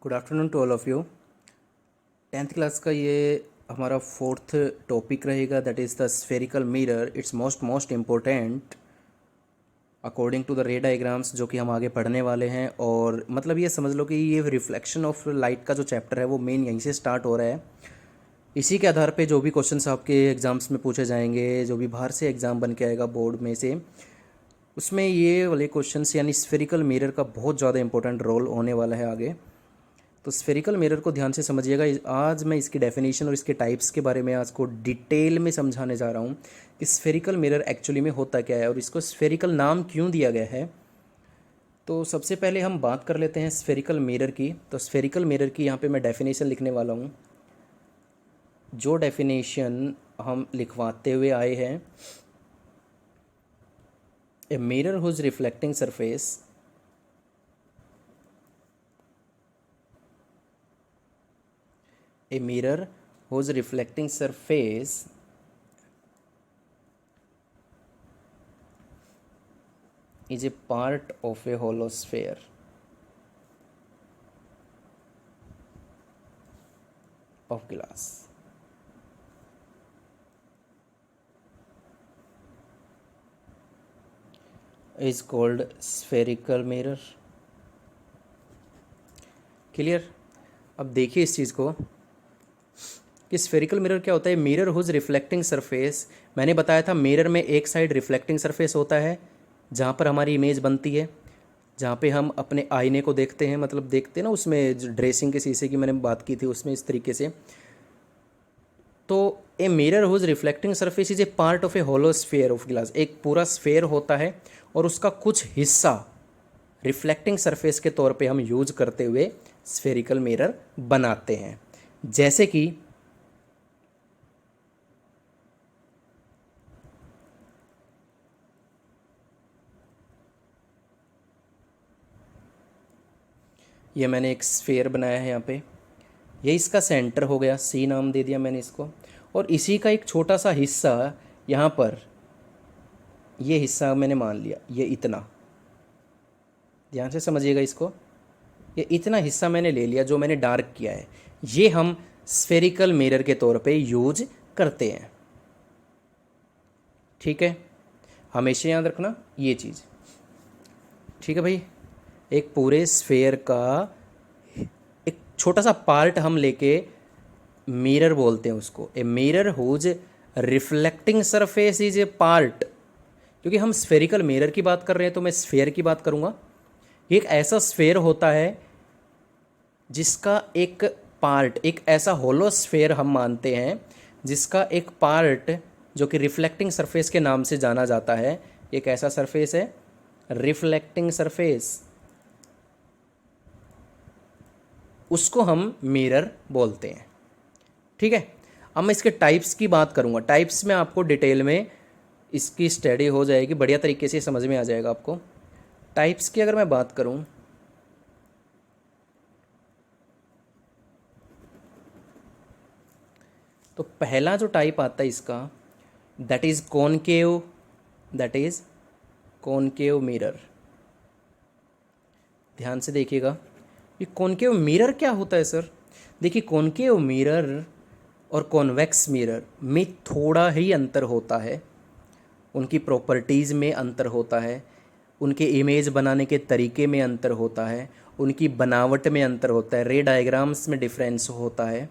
Good afternoon to all of you. 10th class का ये हमारा फोर्थ टॉपिक रहेगा, that is the spherical mirror. It's most important according to the ray diagrams जो कि हम आगे पढ़ने वाले हैं। और मतलब ये समझ लो कि ये रिफ्लेक्शन ऑफ लाइट का जो चैप्टर है वो मेन यहीं से स्टार्ट हो रहा है। इसी के आधार पे जो भी क्वेश्चंस आपके एग्ज़ाम्स में पूछे जाएंगे, जो भी बाहर से एग्ज़ाम बन के आएगा बोर्ड में से, उसमें ये वाले क्वेश्चंस यानी स्फेरिकल मिरर का बहुत ज़्यादा इंपॉर्टेंट रोल होने वाला है आगे। तो स्फेरिकल मिरर को ध्यान से समझिएगा। आज मैं इसकी डेफिनेशन और इसके टाइप्स के बारे में आज को डिटेल में समझाने जा रहा हूँ कि स्फेरिकल मिरर एक्चुअली में होता क्या है और इसको स्फेरिकल नाम क्यों दिया गया है। तो सबसे पहले हम बात कर लेते हैं स्फेरिकल मिरर की। तो स्फेरिकल मिरर की यहाँ पे मैं डेफिनेशन लिखने वाला हूँ। जो डेफिनेशन हम लिखवाते हुए आए हैं, a mirror whose reflecting surface a mirror whose reflecting surface is a part of a hollow sphere of glass is called spherical mirror। Clear. अब देखिए इस चीज़ को कि स्फेरिकल मिरर क्या होता है। मिरर हुज रिफ्लेक्टिंग सरफेस, मैंने बताया था मिरर में एक साइड रिफ्लेक्टिंग सरफेस होता है जहाँ पर हमारी इमेज बनती है, जहाँ पे हम अपने आईने को देखते हैं, मतलब देखते हैं ना, उसमें जो ड्रेसिंग के शीशे की मैंने बात की थी उसमें इस तरीके से। तो a mirror whose reflecting surface is a part of a hollow sphere of glass. एक पूरा स्फेयर होता है और उसका कुछ हिस्सा रिफ्लेक्टिंग सरफेस के तौर पे हम यूज करते हुए स्फेरिकल मिरर बनाते हैं। जैसे कि ये मैंने एक स्फेयर बनाया है यहाँ पे, ये इसका सेंटर हो गया, सी नाम दे दिया मैंने इसको। और इसी का एक छोटा सा हिस्सा यहाँ पर, ये हिस्सा मैंने मान लिया, ये इतना, ध्यान से समझिएगा इसको, ये इतना हिस्सा मैंने ले लिया जो मैंने डार्क किया है, ये हम स्फेरिकल मिरर के तौर पे यूज करते हैं। ठीक है, हमेशा याद रखना ये चीज़। ठीक है भाई, एक पूरे स्फेयर का एक छोटा सा पार्ट हम लेके मिरर बोलते हैं उसको। A mirror whose reflecting surface is a part. क्योंकि हम स्फेरिकल मिरर की बात कर रहे हैं तो मैं स्फेयर की बात करूँगा। ये एक ऐसा स्फेयर होता है जिसका एक पार्ट, एक ऐसा होलो स्फेयर हम मानते हैं जिसका एक पार्ट जो कि रिफ्लेक्टिंग सरफेस के नाम से जाना जाता है। एक ऐसा सरफेस है रिफ्लेक्टिंग सरफेस, उसको हम मिरर बोलते हैं। ठीक है, अब मैं इसके टाइप्स की बात करूँगा। टाइप्स में आपको डिटेल में इसकी स्टडी हो जाएगी, बढ़िया तरीके से समझ में आ जाएगा आपको। टाइप्स की अगर मैं बात करूँ तो पहला जो टाइप आता है इसका, that is concave, that is concave mirror. ध्यान से देखिएगा, ये कॉनकेव मिरर क्या होता है सर। देखिए, कॉनकेव मिरर और कॉन्वेक्स मिरर में थोड़ा ही अंतर होता है, उनकी प्रॉपर्टीज़ में अंतर होता है, उनके इमेज बनाने के तरीके में अंतर होता है, उनकी बनावट में अंतर होता है, रे डायग्राम्स में डिफरेंस होता है।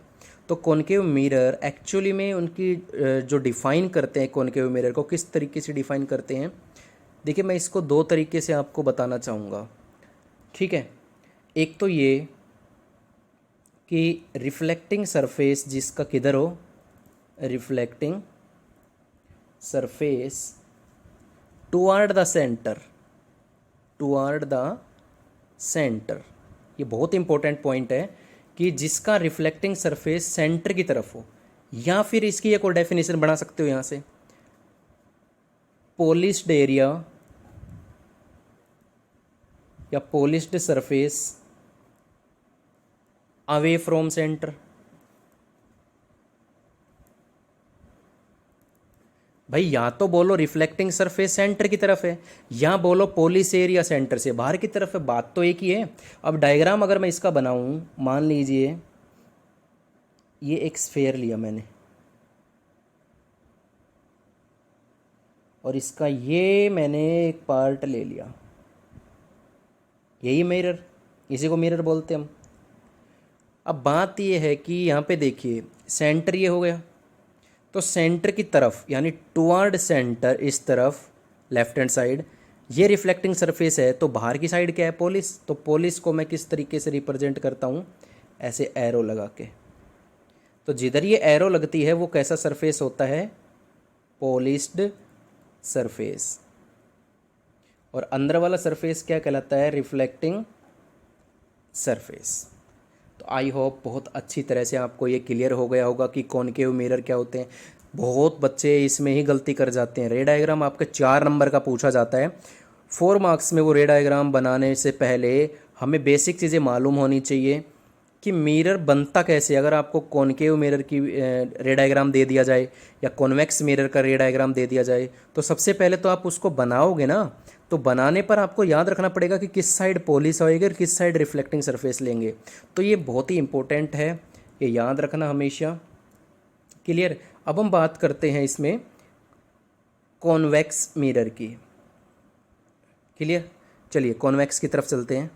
तो कॉनकेव मिरर एक्चुअली में उनकी जो डिफ़ाइन करते हैं कॉनकेव मिरर को, किस तरीके से डिफ़ाइन करते हैं, देखिए मैं इसको दो तरीके से आपको बताना चाहूँगा। ठीक है, एक तो ये कि रिफ्लेक्टिंग सरफेस जिसका किधर हो, reflecting surface toward the centre, toward the centre, ये बहुत इंपॉर्टेंट पॉइंट है कि जिसका रिफ्लेक्टिंग सरफेस सेंटर की तरफ हो। या फिर इसकी एक और डेफिनेशन बना सकते हो यहाँ से, पॉलिश्ड एरिया या polished surface away from centre. भाई या तो बोलो रिफ्लेक्टिंग सरफेस सेंटर की तरफ है, या बोलो पोलिस एरिया सेंटर से बाहर की तरफ है, बात तो एक ही है। अब डायग्राम अगर मैं इसका बनाऊं, मान लीजिए ये एक स्फेयर लिया मैंने, और इसका ये मैंने एक पार्ट ले लिया, यही मिरर, इसी को मिरर बोलते हैं हम। अब बात ये है कि यहाँ पे देखिए सेंटर ये हो गया, तो सेंटर की तरफ यानी टुवर्ड सेंटर, इस तरफ लेफ्ट हैंड साइड ये रिफ्लेक्टिंग सरफेस है, तो बाहर की साइड क्या है, पोलिस। तो पोलिस को मैं किस तरीके से रिप्रेजेंट करता हूँ, ऐसे एरो लगा के। तो जिधर ये एरो लगती है वो कैसा सरफेस होता है, पॉलिश्ड सरफेस। और अंदर वाला सरफेस क्या कहलाता है, रिफ्लेक्टिंग सरफेस। तो आई होप बहुत अच्छी तरह से आपको ये क्लियर हो गया होगा कि कॉनकेव मिरर क्या होते हैं। बहुत बच्चे इसमें ही गलती कर जाते हैं। रे डायग्राम आपके 4 नंबर का पूछा जाता है, 4 मार्क्स में। वो रे डायग्राम बनाने से पहले हमें बेसिक चीज़ें मालूम होनी चाहिए कि मिरर बनता कैसे। अगर आपको कॉनकेव मिरर की रे डायग्राम दे दिया जाए या कॉन्वेक्स मिरर का रे डायग्राम दे दिया जाए, तो सबसे पहले तो आप उसको बनाओगे ना, तो बनाने पर आपको याद रखना पड़ेगा कि किस साइड पॉलिश होएगी और किस साइड रिफ्लेक्टिंग सरफेस लेंगे। तो ये बहुत ही इंपॉर्टेंट है, ये याद रखना हमेशा। क्लियर। अब हम बात करते हैं इसमें कॉन्वेक्स मिरर की। क्लियर। चलिए कॉन्वेक्स की तरफ चलते हैं।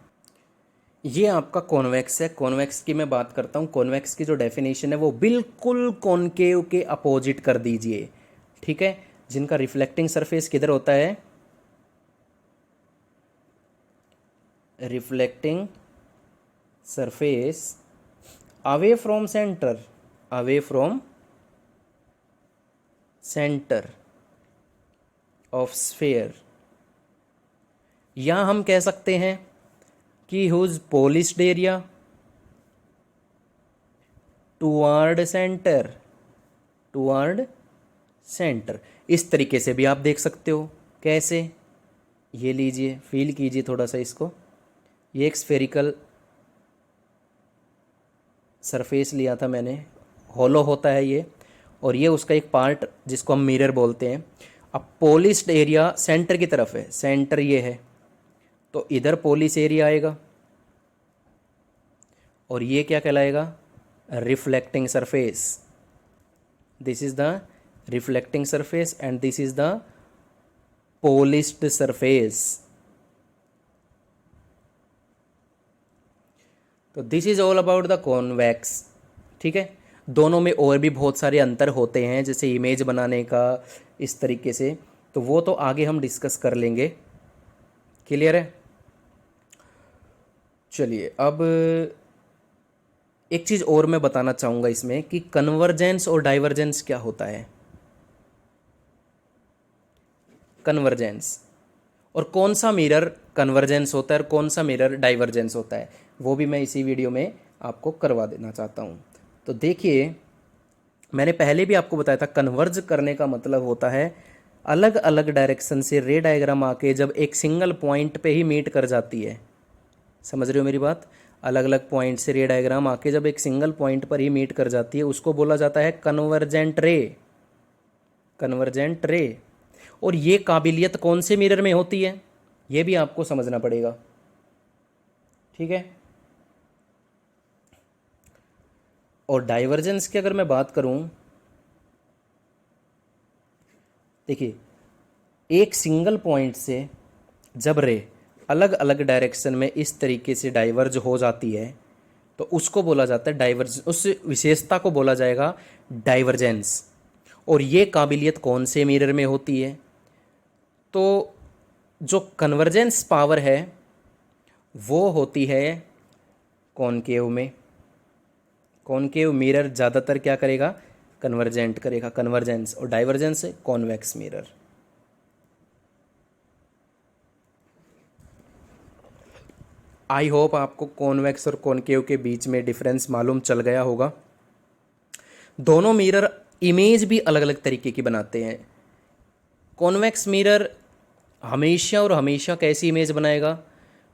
ये आपका कॉन्वेक्स है। कॉन्वेक्स की मैं बात करता हूँ। कॉन्वेक्स की जो डेफिनेशन है वो बिल्कुल कॉनकेव के अपोजिट कर दीजिए, ठीक है। जिनका रिफ्लेक्टिंग सरफेस किधर होता है, reflecting surface away from centre, away from centre of sphere. या हम कह सकते हैं कि whose polished area toward centre, toward centre. इस तरीके से भी आप देख सकते हो। कैसे, ये लीजिए, फील कीजिए थोड़ा सा इसको। ये एक स्फेरिकल सरफेस लिया था मैंने, हॉलो होता है ये, और ये उसका एक पार्ट जिसको हम मिरर बोलते हैं। अब पॉलिश्ड एरिया सेंटर की तरफ है, सेंटर ये है, तो इधर पॉलिश एरिया आएगा, और ये क्या कहलाएगा, reflecting surface. This is the reflecting surface and this is the polished surface. तो this is all about the convex, ठीक है। दोनों में और भी बहुत सारे अंतर होते हैं, जैसे इमेज बनाने का, इस तरीके से, तो वो तो आगे हम डिस्कस कर लेंगे। क्लियर है। चलिए अब एक चीज़ और मैं बताना चाहूँगा इसमें कि कन्वर्जेंस और डाइवर्जेंस क्या होता है। कन्वर्जेंस, और कौन सा मिरर कन्वर्जेंस होता है और कौन सा मिरर डाइवर्जेंस होता है, वो भी मैं इसी वीडियो में आपको करवा देना चाहता हूँ। तो देखिए, मैंने पहले भी आपको बताया था, कन्वर्ज करने का मतलब होता है अलग अलग डायरेक्शन से रे डायग्राम आके जब एक सिंगल पॉइंट पे ही मीट कर जाती है। समझ रहे हो मेरी बात। अलग अलग पॉइंट से रे डायग्राम आके जब एक सिंगल पॉइंट पर ही मीट कर जाती है, उसको बोला जाता है कन्वर्जेंट रे, कन्वर्जेंट रे। और ये काबिलियत कौन से मिरर में होती है, ये भी आपको समझना पड़ेगा, ठीक है। और डाइवर्जेंस की अगर मैं बात करूं, देखिए, एक सिंगल पॉइंट से जब रे अलग अलग डायरेक्शन में इस तरीके से डाइवर्ज हो जाती है, तो उसको बोला जाता है डाइवर्जेंस, उस विशेषता को बोला जाएगा डाइवर्जेंस। और ये काबिलियत कौन से मिरर में होती है, तो जो कन्वर्जेंस पावर है वो होती है कॉनकेव में। कॉनकेव मिरर ज़्यादातर क्या करेगा, कन्वर्जेंट करेगा, कन्वर्जेंस। और डाइवर्जेंस है कॉन्वेक्स मिरर। आई होप आपको कॉन्वेक्स और कॉनकेव के बीच में डिफरेंस मालूम चल गया होगा। दोनों मिरर इमेज भी अलग अलग तरीके की बनाते हैं। कॉन्वेक्स मिरर हमेशा और हमेशा कैसी इमेज बनाएगा,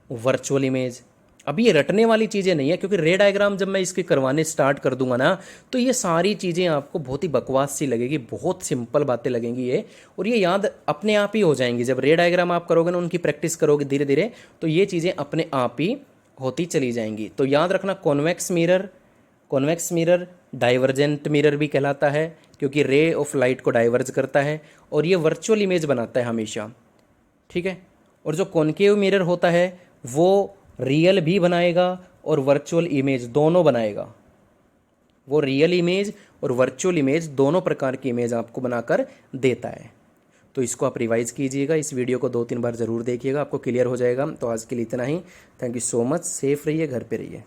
वर्चुअल इमेज। अभी ये रटने वाली चीज़ें नहीं है, क्योंकि रे डायग्राम जब मैं इसके करवाने स्टार्ट कर दूंगा ना, तो ये सारी चीज़ें आपको बहुत ही बकवास सी लगेगी, बहुत सिंपल बातें लगेंगी ये, और ये याद अपने आप ही हो जाएंगी। जब रे डायग्राम आप करोगे ना, उनकी प्रैक्टिस करोगे धीरे धीरे, तो ये चीज़ें अपने आप ही होती चली जाएंगी। तो याद रखना, कॉन्वेक्स मिरर डाइवर्जेंट मिरर भी कहलाता है, क्योंकि रे ऑफ लाइट को डाइवर्ज करता है, और ये वर्चुअल इमेज बनाता है हमेशा, ठीक है। और जो कॉनकेव मिरर होता है वो रियल भी बनाएगा और वर्चुअल इमेज दोनों बनाएगा। वो रियल इमेज और वर्चुअल इमेज दोनों प्रकार की इमेज आपको बनाकर देता है। तो इसको आप रिवाइज कीजिएगा, इस वीडियो को 2-3 बार ज़रूर देखिएगा, आपको क्लियर हो जाएगा। तो आज के लिए इतना ही। Thank you so much. Safe रहिए, घर पे रहिए।